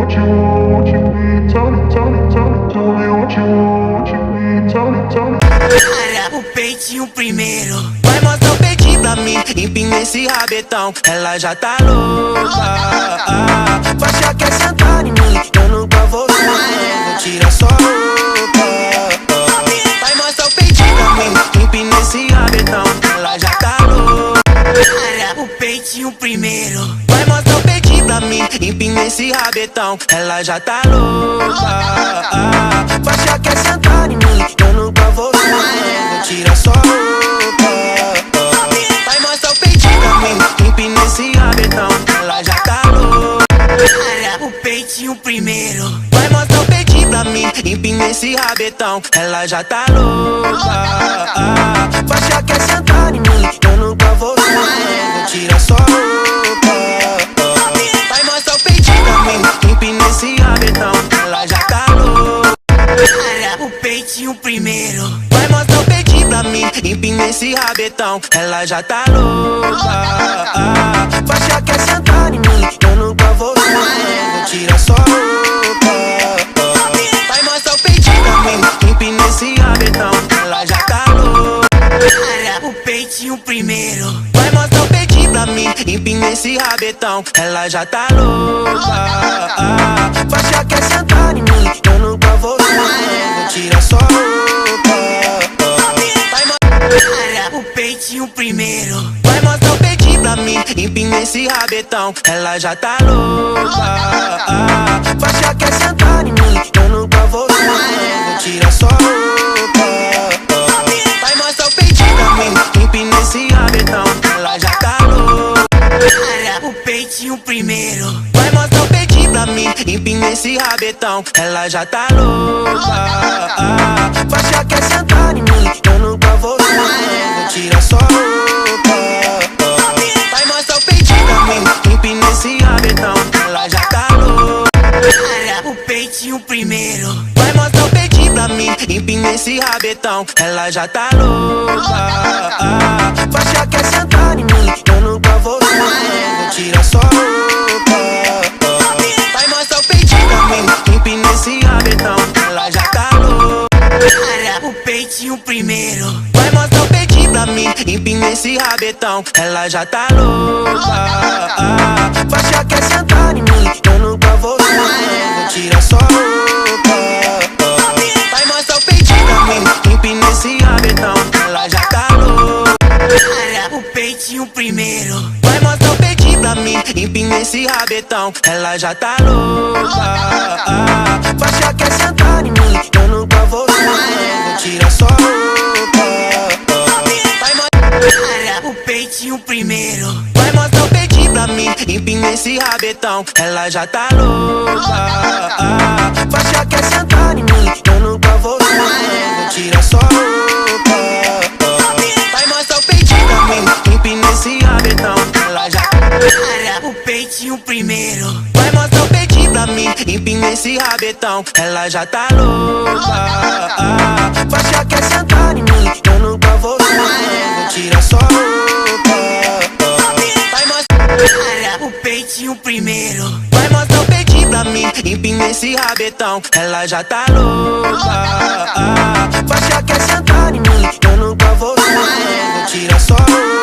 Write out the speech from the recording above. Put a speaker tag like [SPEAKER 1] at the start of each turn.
[SPEAKER 1] what you want me. Tell me, tell me, tell me, tell me what you want me. Tell me, tell me.
[SPEAKER 2] O peitinho primeiro. Vai mostrar o peitinho pra mim. Empina esse rabetão, ela já tá louca. Faixa quer sentar em mim, eu nunca vou ver. Tira só roupa. Vai mostrar o peitinho pra mim. Empina esse rabetão, ela já tá louca. O peitinho primeiro. Vai mostrar o peitinho pra mim. Empina esse rabetão, ela já tá louca. Faixa quer sentar em mim, eu nunca vou ver. Tira só roupa. Vai mostrar o peitinho pra mim. Empina esse rabetão, ela já tá louca. O peitinho primeiro. Vai mostrar o peitinho pra mim. Empina esse rabetão, ela já tá louca. Faixa quer sentar em mim, eu nunca vou ver. Tira só roupa. Vai mostrar o peitinho pra mim. Empina esse rabetão, ela já tá louca. O peitinho primeiro. Vai mostrar o peitinho pra mim. Empina esse rabetão, ela já tá louca. Faixa quer sentar em mim, eu nunca vou ver. Tira só roupa. Vai mostrar o peitinho pra mim. Empina esse rabetão, ela já tá louca. O peitinho primeiro. Vai mostrar o peitinho pra mim. Empina esse rabetão, ela já tá louca. Faixa quer sentar em mim, eu nunca vou ver. Tira só roupa. O peitinho primeiro. Vai mostrar o peitinho pra mim. Empina esse rabetão, ela já tá louca. Faixa quer sentar em mim, eu nunca vou ver. Tira só roupa. Vai mostrar o peitinho pra mim. Empina esse rabetão, ela já tá louca. O peitinho primeiro. Vai mostrar o peitinho pra mim. Empina esse rabetão, ela já tá louca. Faixa quer sentar em mim, eu nunca vou ver. Tira só roupa. Vai mostrar o peitinho pra mim. Empina esse rabetão, ela já tá louca. O peitinho primeiro. Vai mostrar o peitinho pra mim. Empina esse rabetão, ela já tá louca. Faixa quer sentar em mim, eu nunca vou ver. Tira só roupa. Vai mostrar o peitinho pra mim. Empina esse rabetão, ela já tá louca. O peitinho primeiro. Vai mostrar o peitinho pra mim. Empina esse rabetão, ela já tá louca. Faixa quer sentar em mim, eu nunca vou ver. Tira só roupa. Vai mostrar o peitinho pra mim. Empina esse rabetão, ela já tá louca. O peitinho primeiro. Vai mostrar o peitinho pra mim. Empina esse rabetão, ela já tá louca. Faixa quer sentar em mim, eu nunca vou ver. Tira só roupa. Vai mostrar o peitinho primeiro. Vai mostrar o peitinho pra mim. Empina esse rabetão, ela já tá louca. Faixa quer sentar em mim, eu nunca vou ver. Tira só roupa. Vai mostrar o peitinho pra mim. Empina esse rabetão, ela já tá louca. O peitinho primeiro. Vai mostrar o peitinho pra mim. Empina esse rabetão, ela já tá louca. Faixa quer sentar em mim, eu nunca vou ver. Tira só roupa. Vai mostrar o peitinho primeiro. Vai mostrar o peitinho pra mim. Empina esse rabetão, ela já tá louca. Faixa quer sentar em mim, eu nunca vou ver. Tira só roupa.